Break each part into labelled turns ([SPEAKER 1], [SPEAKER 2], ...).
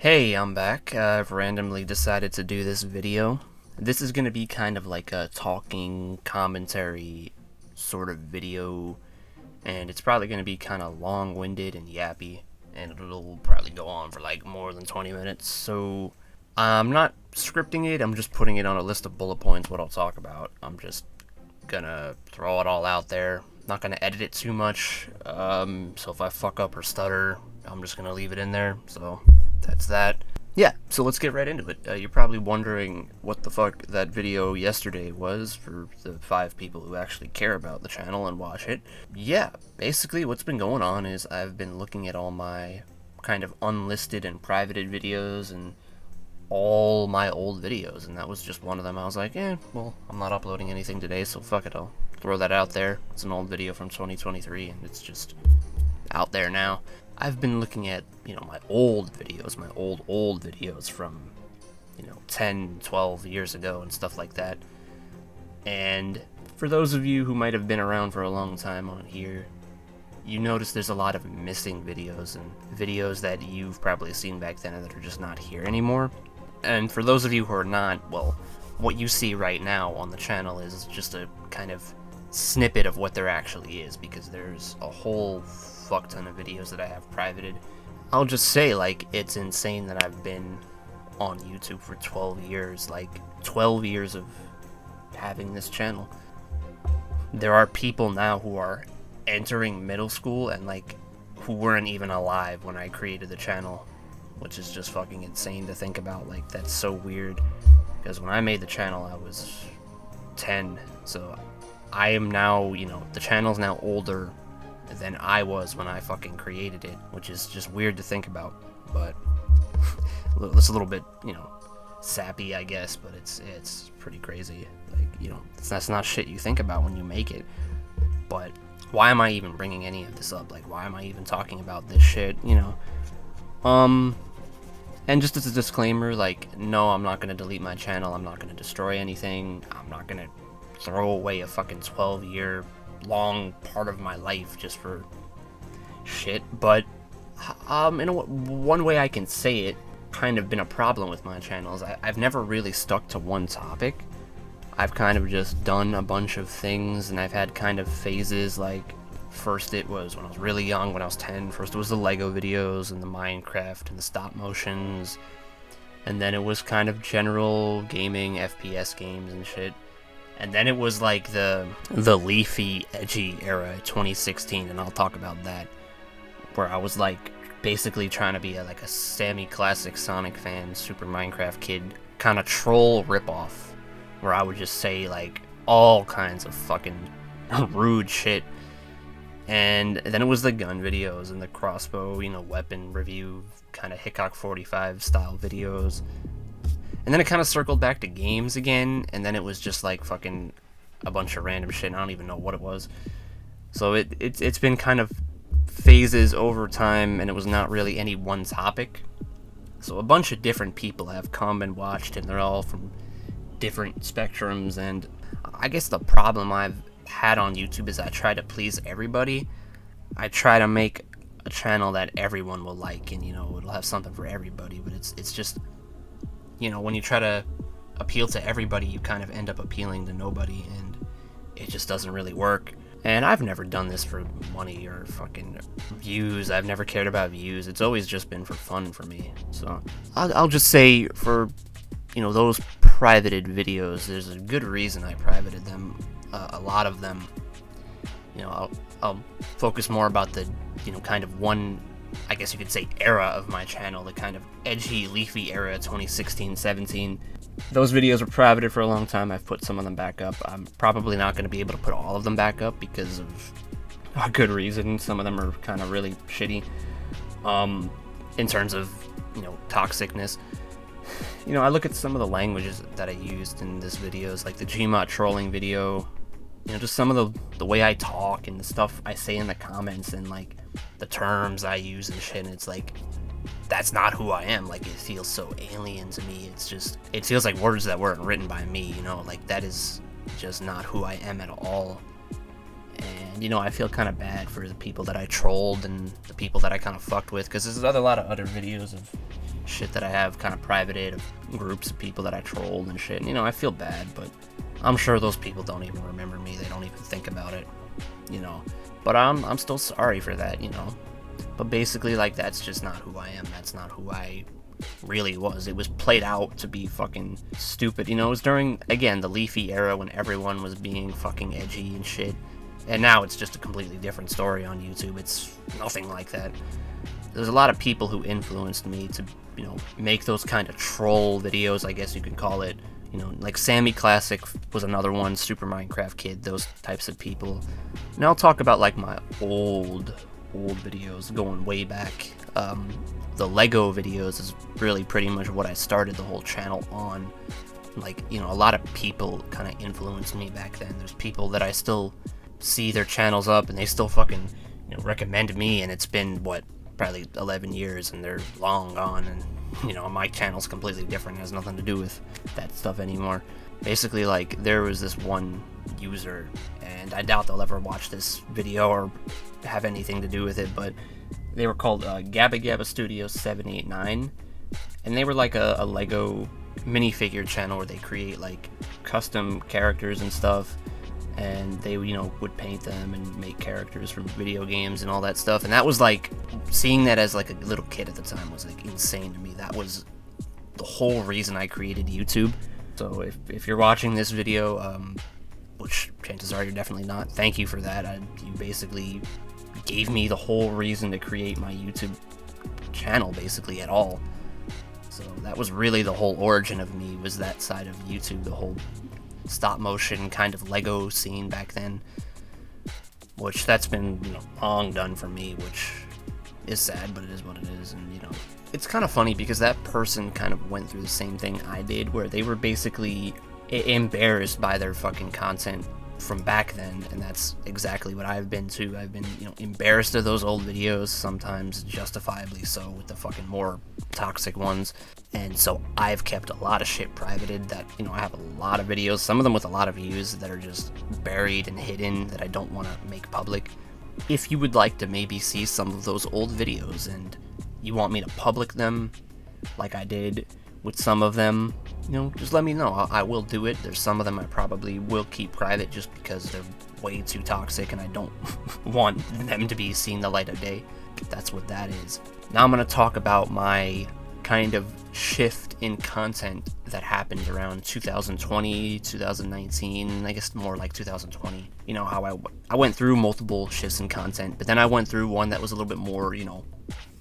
[SPEAKER 1] Hey, I'm back. I've randomly decided to do this video. This is going to be kind of like a talking commentary sort of video, and it's probably going to be kind of long-winded and yappy, and it'll probably go on for like more than 20 minutes. So I'm not scripting it, I'm just putting it on a list of bullet points what I'll talk about. I'm just gonna throw it all out there. Not gonna edit it too much, so if I fuck up or stutter, I'm just gonna leave it in there. So that's that. Yeah, so let's get right into it. You're probably wondering what the fuck that video yesterday was for the 5 people who actually care about the channel and watch it. Yeah, basically what's been going on is I've been looking at all my kind of unlisted and privated videos and all my old videos, and that was just one of them. I was like, well, I'm not uploading anything today, so fuck it, I'll throw that out there. It's an old video from 2023, and it's just out there now. I've been looking at, my old videos, my old videos from, 10, 12 years ago and stuff like that. And for those of you who might have been around for a long time on here, you notice there's a lot of missing videos and videos that you've probably seen back then that are just not here anymore. And for those of you who are not, well, what you see right now on the channel is just a kind of snippet of what there actually is, because there's a whole fuck ton of videos that I have privated. I'll just say, like, it's insane that I've been on YouTube for 12 years, like 12 years of having this channel. There are people now who are entering middle school and like who weren't even alive when I created the channel, which is just fucking insane to think about. Like, that's so weird, because when I made the channel I was 10, so I am now, the channel's now older than I was when I fucking created it, which is just weird to think about. But it's a little bit, sappy, I guess, but it's pretty crazy. Like, that's not shit you think about when you make it. But why am I even bringing any of this up? Like, why am I even talking about this shit, And just as a disclaimer, like, no, I'm not gonna delete my channel, I'm not gonna destroy anything, I'm not gonna throw away a fucking 12-year long part of my life just for shit. But one way I can say it kind of been a problem with my channel is I've never really stuck to one topic. I've kind of just done a bunch of things, and I've had kind of phases. Like, first it was when I was really young, when I was 10. First it was the Lego videos and the Minecraft and the stop motions, and then it was kind of general gaming, FPS games and shit. And then it was like the leafy, edgy era, 2016, and I'll talk about that, where I was like basically trying to be like a semi-classic Sonic fan, Super Minecraft kid, kind of troll ripoff, where I would just say like all kinds of fucking rude shit. And then it was the gun videos and the crossbow, weapon review, kind of Hickok 45 style videos. And then it kind of circled back to games again, and then it was just like fucking a bunch of random shit, and I don't even know what it was. So it's been kind of phases over time, and it was not really any one topic. So a bunch of different people have come and watched, and they're all from different spectrums. And I guess the problem I've had on YouTube is I try to please everybody. I try to make a channel that everyone will like, and it'll have something for everybody. But it's just, when you try to appeal to everybody, you kind of end up appealing to nobody, and it just doesn't really work. And I've never done this for money or fucking views. I've never cared about views. It's always just been for fun for me. So I'll just say, for those privated videos, there's a good reason I privated them. A lot of them, I'll focus more about the kind of one, I guess you could say, era of my channel, the kind of edgy, leafy era, 2016-17. Those videos were privated for a long time. I've put some of them back up. I'm probably not going to be able to put all of them back up because of a good reason. Some of them are kind of really shitty, in terms of, toxicness. I look at some of the languages that I used in this videos, like the Gmod trolling video, just some of the way I talk and the stuff I say in the comments, and like the terms I use and shit, and it's like, that's not who I am. Like, it feels so alien to me. It feels like words that weren't written by me, like that is just not who I am at all. And I feel kind of bad for the people that I trolled and the people that I kind of fucked with, because there's a lot of other videos of shit that I have kind of privated of groups of people that I trolled and shit. And, I feel bad, but I'm sure those people don't even remember me. They don't even think about it, But I'm still sorry for that, But basically, like, that's just not who I am. That's not who I really was. It was played out to be fucking stupid. It was during, again, the Leafy era when everyone was being fucking edgy and shit. And now it's just a completely different story on YouTube. It's nothing like that. There's a lot of people who influenced me to, make those kind of troll videos, I guess you could call it. Like Sammy Classic was another one, Super Minecraft Kid, those types of people. And I'll talk about, like, my old videos going way back. The Lego videos is really pretty much what I started the whole channel on. Like, a lot of people kind of influenced me back then. There's people that I still see their channels up and they still fucking, recommend me, and it's been, probably 11 years and they're long gone, and, my channel's completely different. It has nothing to do with that stuff anymore. Basically, like, there was this one user, and I doubt they'll ever watch this video or have anything to do with it, but they were called Gabba Gabba Studios 789, and they were like a Lego minifigure channel where they create, like, custom characters and stuff, and they, would paint them and make characters from video games and all that stuff. And that was, like, seeing that as, like, a little kid at the time was, like, insane to me. That was the whole reason I created YouTube. So if you're watching this video, which chances are you're definitely not, thank you for that. You basically gave me the whole reason to create my YouTube channel, basically, at all. So that was really the whole origin of me, was that side of YouTube, the whole stop motion kind of Lego scene back then, which that's been, long done for me, which is sad, but it is what it is. And, it's kind of funny because that person kind of went through the same thing I did, where they were basically embarrassed by their fucking content from back then, and that's exactly what I've been too. I've been, embarrassed of those old videos, sometimes justifiably so, with the fucking more toxic ones. And so I've kept a lot of shit privated that, I have a lot of videos, some of them with a lot of views, that are just buried and hidden that I don't want to make public. If you would like to maybe see some of those old videos and you want me to public them like I did with some of them, just let me know. I will do it. There's some of them I probably will keep private just because they're way too toxic and I don't want them to be seeing the light of day. That's what that is. Now I'm going to talk about my kind of shift in content that happened around 2020, 2019, I guess more like 2020. How I went through multiple shifts in content, but then I went through one that was a little bit more,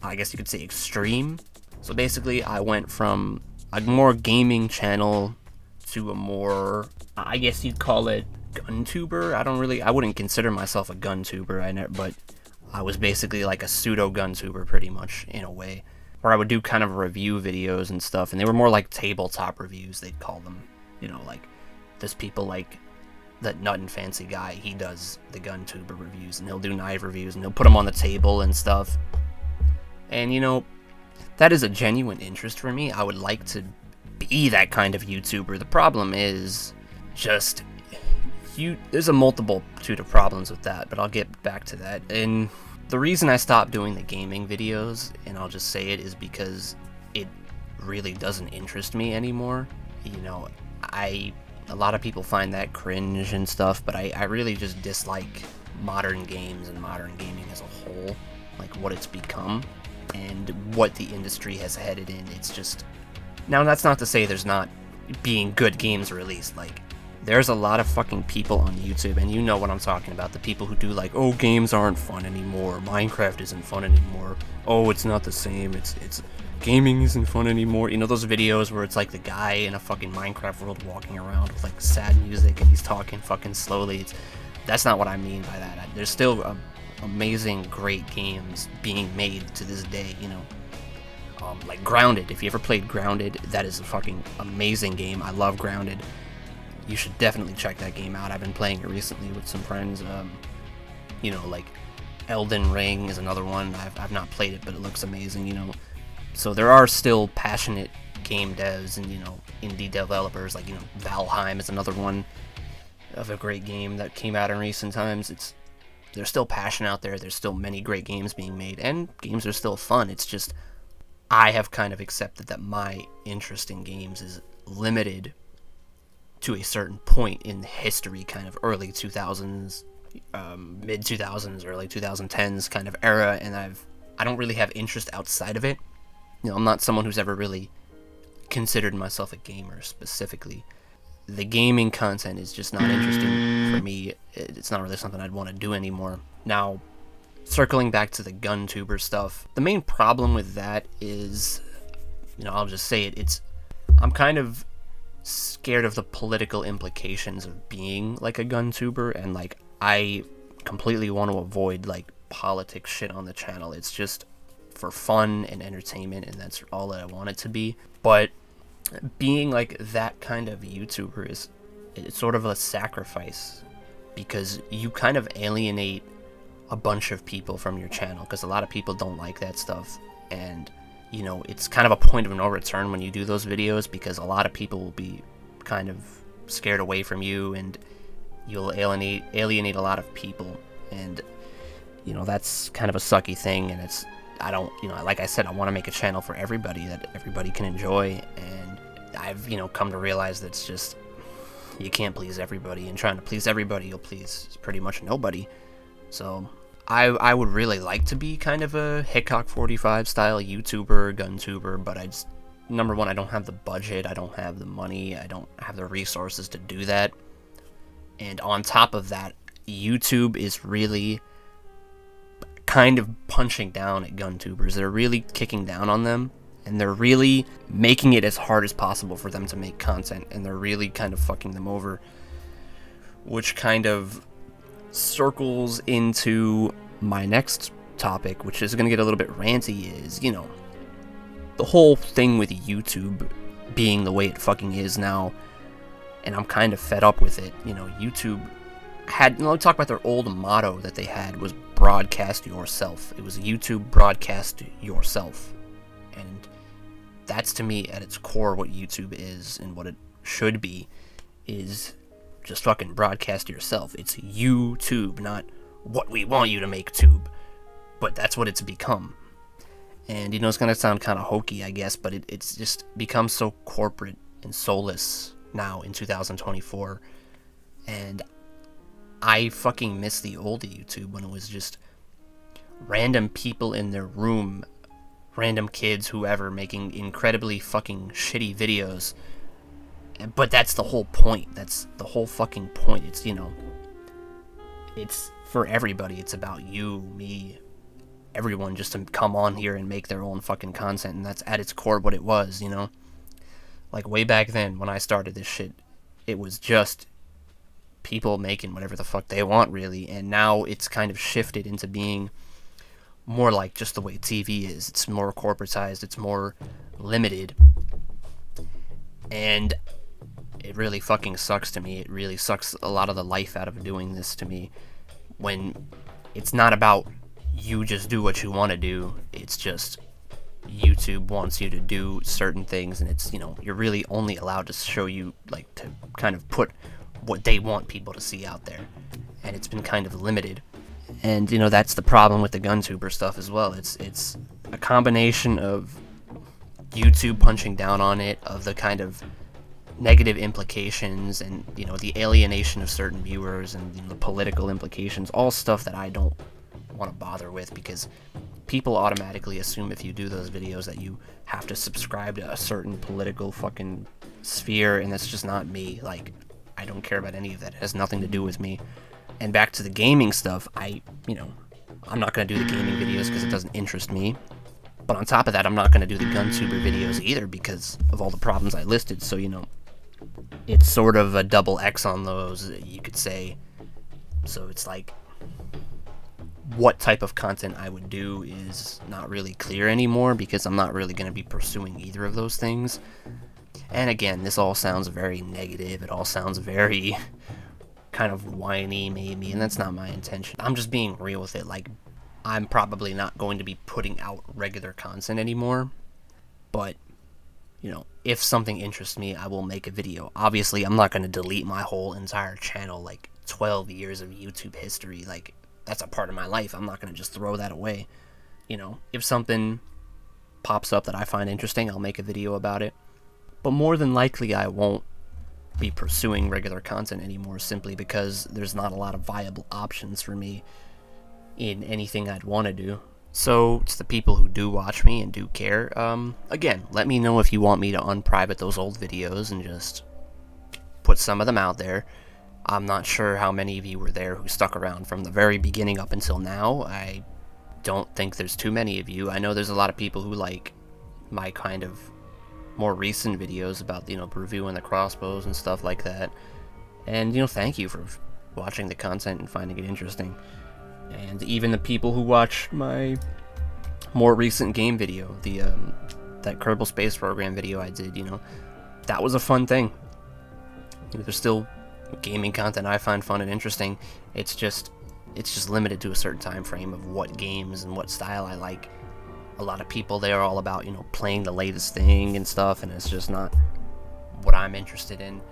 [SPEAKER 1] I guess you could say extreme. So basically I went from a more gaming channel to a more, I guess you'd call it, gun tuber. I wouldn't consider myself a gun tuber, but I was basically like a pseudo gun tuber pretty much, in a way, where I would do kind of review videos and stuff, and they were more like tabletop reviews, they'd call them. Like, there's people like that Nut and Fancy guy, he does the gun tuber reviews, and he'll do knife reviews, and he'll put them on the table and stuff. And, that is a genuine interest for me. I would like to be that kind of YouTuber. The problem is just, there's a multitude of problems with that, but I'll get back to that. And the reason I stopped doing the gaming videos, and I'll just say it, is because it really doesn't interest me anymore. A lot of people find that cringe and stuff, but I really just dislike modern games and modern gaming as a whole, like what it's become and what the industry has headed in. It's just, now that's not to say there's not being good games released. Like, there's a lot of fucking people on YouTube, and you know what I'm talking about, the people who do like, oh, games aren't fun anymore, Minecraft isn't fun anymore, oh, it's not the same, it's gaming isn't fun anymore. Those videos where it's like the guy in a fucking Minecraft world walking around with like sad music and he's talking fucking slowly. That's not what I mean by that. There's still amazing, great games being made to this day, like Grounded. If you ever played Grounded, that is a fucking amazing game. I love Grounded. You should definitely check that game out. I've been playing it recently with some friends. Like Elden Ring is another one. I've not played it, but it looks amazing, So there are still passionate game devs and, indie developers, like, Valheim is another one of a great game that came out in recent times. There's still passion out there. There's still many great games being made, and games are still fun. It's just, I have kind of accepted that my interest in games is limited to a certain point in history, kind of early 2000s, mid 2000s, early 2010s kind of era, and I don't really have interest outside of it. I'm not someone who's ever really considered myself a gamer specifically. The gaming content is just not interesting for me. It's not really something I'd want to do anymore. Now, circling back to the GunTuber stuff, the main problem with that is, I'll just say it, I'm kind of scared of the political implications of being like a GunTuber, and like I completely want to avoid like politics shit on the channel. It's just for fun and entertainment, and that's all that I want it to be. But being like that kind of YouTuber it's sort of a sacrifice, because you kind of alienate a bunch of people from your channel, because a lot of people don't like that stuff, and it's kind of a point of no return when you do those videos, because a lot of people will be kind of scared away from you, and you'll alienate a lot of people, and that's kind of a sucky thing. And I don't, like I said, I want to make a channel for everybody that everybody can enjoy, and I've come to realize that it's just, you can't please everybody, and trying to please everybody, you'll please pretty much nobody. So I would really like to be kind of a Hickok45 style YouTuber, GunTuber, but number one, I don't have the budget, I don't have the money, I don't have the resources to do that. And on top of that, YouTube is really kind of punching down at GunTubers. They're really kicking down on them, and they're really making it as hard as possible for them to make content, and they're really kind of fucking them over, which kind of circles into my next topic, which is going to get a little bit ranty, is, the whole thing with YouTube being the way it fucking is now, and I'm kind of fed up with it. YouTube had, let's talk about their old motto that they had, was broadcast yourself. It was YouTube broadcast yourself, and that's, to me, at its core, what YouTube is, and what it should be, is just fucking broadcast yourself. It's YouTube, not what we want you to make tube, but that's what it's become. And it's gonna sound kind of hokey, I guess, but it's just become so corporate and soulless now in 2024, and I fucking miss the old YouTube, when it was just random people in their room, random kids, whoever, making incredibly fucking shitty videos. But that's the whole point. That's the whole fucking point. It's, it's for everybody. It's about you, me, everyone, just to come on here and make their own fucking content, and that's at its core what it was, Like, way back then, when I started this shit, it was just people making whatever the fuck they want, really, and now it's kind of shifted into being more like just the way TV is. It's more corporatized, it's more limited, and it really fucking sucks to me. It really sucks a lot of the life out of doing this to me, when it's not about you just do what you want to do. It's just YouTube wants you to do certain things, and it's, you're really only allowed to show you, like, to kind of put what they want people to see out there, and it's been kind of limited. And that's the problem with the GunTuber stuff as well. It's a combination of YouTube punching down on it, of the kind of negative implications, and the alienation of certain viewers, and the political implications, all stuff that I don't want to bother with, because people automatically assume if you do those videos that you have to subscribe to a certain political fucking sphere, and that's just not me. Like, I don't care about any of that. It has nothing to do with me. And back to the gaming stuff, I'm not going to do the gaming videos because it doesn't interest me. But on top of that, I'm not going to do the GunTuber videos either because of all the problems I listed. So, it's sort of a double X on those, you could say. So it's like, what type of content I would do is not really clear anymore, because I'm not really going to be pursuing either of those things. And again, this all sounds very negative. It all sounds very kind of whiny, maybe, and that's not my intention. I'm just being real with it. Like, I'm probably not going to be putting out regular content anymore, but, if something interests me, I will make a video. Obviously, I'm not going to delete my whole entire channel, like 12 years of YouTube history. Like, that's a part of my life. I'm not going to just throw that away. If something pops up that I find interesting, I'll make a video about it. But more than likely, I won't be pursuing regular content anymore, simply because there's not a lot of viable options for me in anything I'd want to do. So, it's the people who do watch me and do care. Again, let me know if you want me to unprivate those old videos and just put some of them out there. I'm not sure how many of you were there who stuck around from the very beginning up until now. I don't think there's too many of you. I know there's a lot of people who like my kind of more recent videos about, reviewing the crossbows and stuff like that. And, thank you for watching the content and finding it interesting. And even the people who watch my more recent game video, that Kerbal Space Program video I did, that was a fun thing. There's still gaming content I find fun and interesting. It's just limited to a certain time frame of what games and what style I like. A lot of people, they are all about, playing the latest thing and stuff, and it's just not what I'm interested in.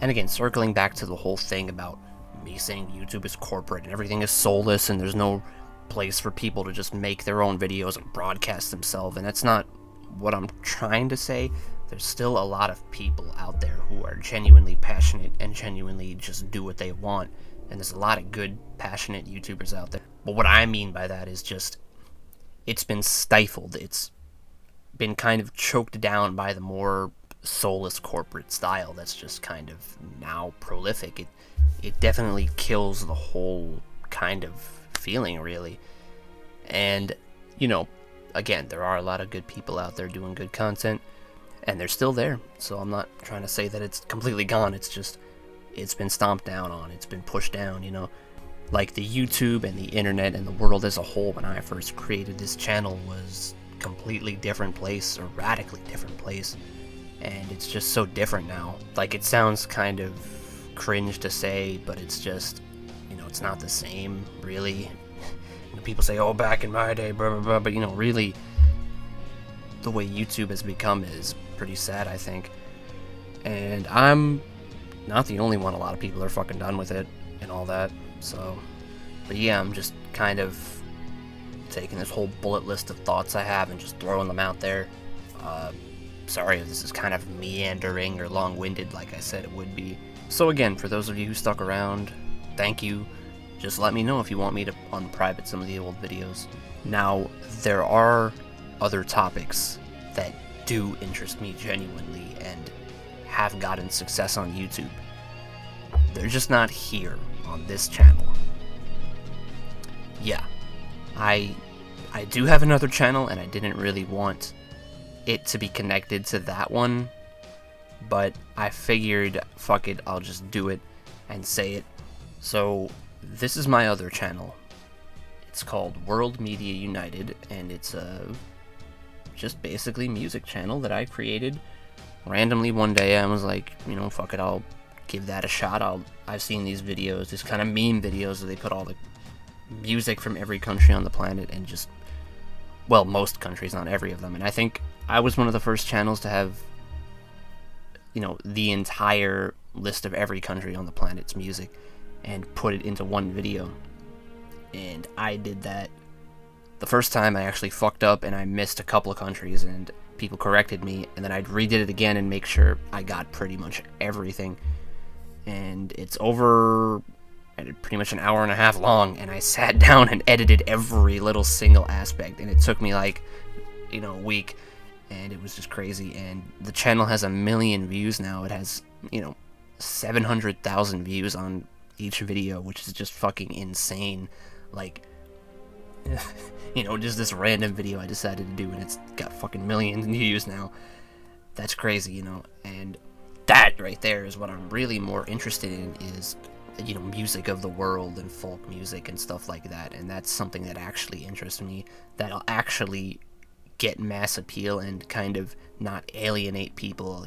[SPEAKER 1] And again, circling back to the whole thing about me saying YouTube is corporate and everything is soulless and there's no place for people to just make their own videos and broadcast themselves, and that's not what I'm trying to say. There's still a lot of people out there who are genuinely passionate and genuinely just do what they want, and there's a lot of good, passionate YouTubers out there. But what I mean by that is just, it's been stifled. It's been kind of choked down by the more soulless corporate style that's just kind of now prolific. It definitely kills the whole kind of feeling, really. And, again, there are a lot of good people out there doing good content, and they're still there. So I'm not trying to say that it's completely gone. It's just, it's been stomped down on. It's been pushed down, Like the YouTube and the internet and the world as a whole, when I first created this channel, was a completely different place, a radically different place. And it's just so different now. Like, it sounds kind of cringe to say, but it's just, it's not the same, really. People say, oh, back in my day, blah, blah, blah, but, really, the way YouTube has become is pretty sad, I think. And I'm not the only one. A lot of people are fucking done with it and all that, so. But yeah, I'm just kind of taking this whole bullet list of thoughts I have and just throwing them out there. Sorry if this is kind of meandering or long-winded like I said it would be. So again, for those of you who stuck around, thank you. Just let me know if you want me to unprivate some of the old videos. Now, there are other topics that do interest me genuinely and have gotten success on YouTube. They're just not here on this channel. Yeah, I do have another channel, and I didn't really want it to be connected to that one, but I figured, fuck it, I'll just do it and say it. So, this is my other channel. It's called World Media United, and it's just basically music channel that I created randomly one day. I was like, fuck it, I'll give that a shot. I've seen these videos, these kind of meme videos where they put all the music from every country on the planet and just, well, most countries, not every of them. And I think I was one of the first channels to have, the entire list of every country on the planet's music and put it into one video. And I did that the first time. I actually fucked up and I missed a couple of countries, and people corrected me, and then I redid it again and make sure I got pretty much everything. And it's over pretty much an hour and a half long, and I sat down and edited every little single aspect, and it took me like, a week, and it was just crazy. And the channel has 1 million views now. It has, 700,000 views on each video, which is just fucking insane. Like, just this random video I decided to do, and it's got fucking millions of views now. That's crazy, and that right there is what I'm really more interested in, is, music of the world and folk music and stuff like that. And that's something that actually interests me, that'll actually get mass appeal and kind of not alienate people,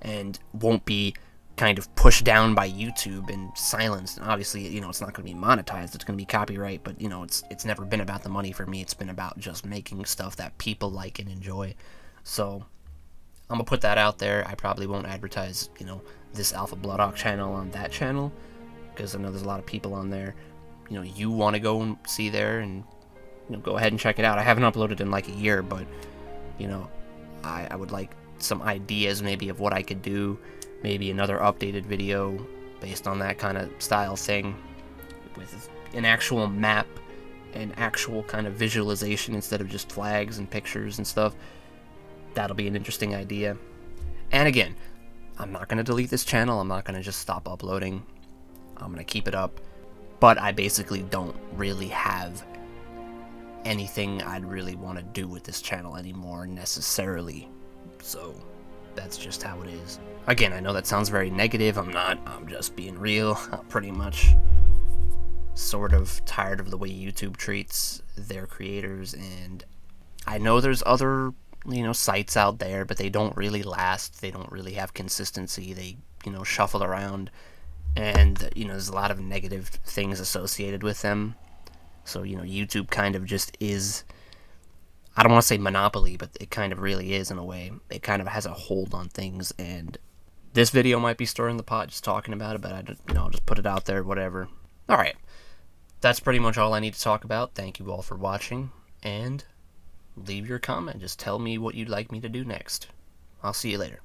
[SPEAKER 1] and won't be kind of pushed down by YouTube and silenced. And obviously, it's not going to be monetized, it's going to be copyright, but, it's never been about the money for me. It's been about just making stuff that people like and enjoy. So, I'm going to put that out there. I probably won't advertise, this Alpha Bloodhawk channel on that channel, because I know there's a lot of people on there, you want to go and see there and go ahead and check it out. I haven't uploaded in like a year, but I would like some ideas maybe of what I could do, maybe another updated video based on that kind of style thing with an actual map and actual kind of visualization instead of just flags and pictures and stuff. That'll be an interesting idea. And again, I'm not going to delete this channel. I'm not going to just stop uploading. I'm going to keep it up. But I basically don't really have anything I'd really want to do with this channel anymore necessarily. So that's just how it is. Again, I know that sounds very negative. I'm not. I'm just being real. I'm pretty much sort of tired of the way YouTube treats their creators, and I know there's other sites out there, but they don't really last. They don't really have consistency. They shuffle around, and there's a lot of negative things associated with them. So YouTube kind of just is, I don't want to say monopoly, but it kind of really is in a way. It kind of has a hold on things, and this video might be stirring the pot just talking about it, but I'll just put it out there, whatever. Alright, that's pretty much all I need to talk about. Thank you all for watching, and leave your comment. Just tell me what you'd like me to do next. I'll see you later.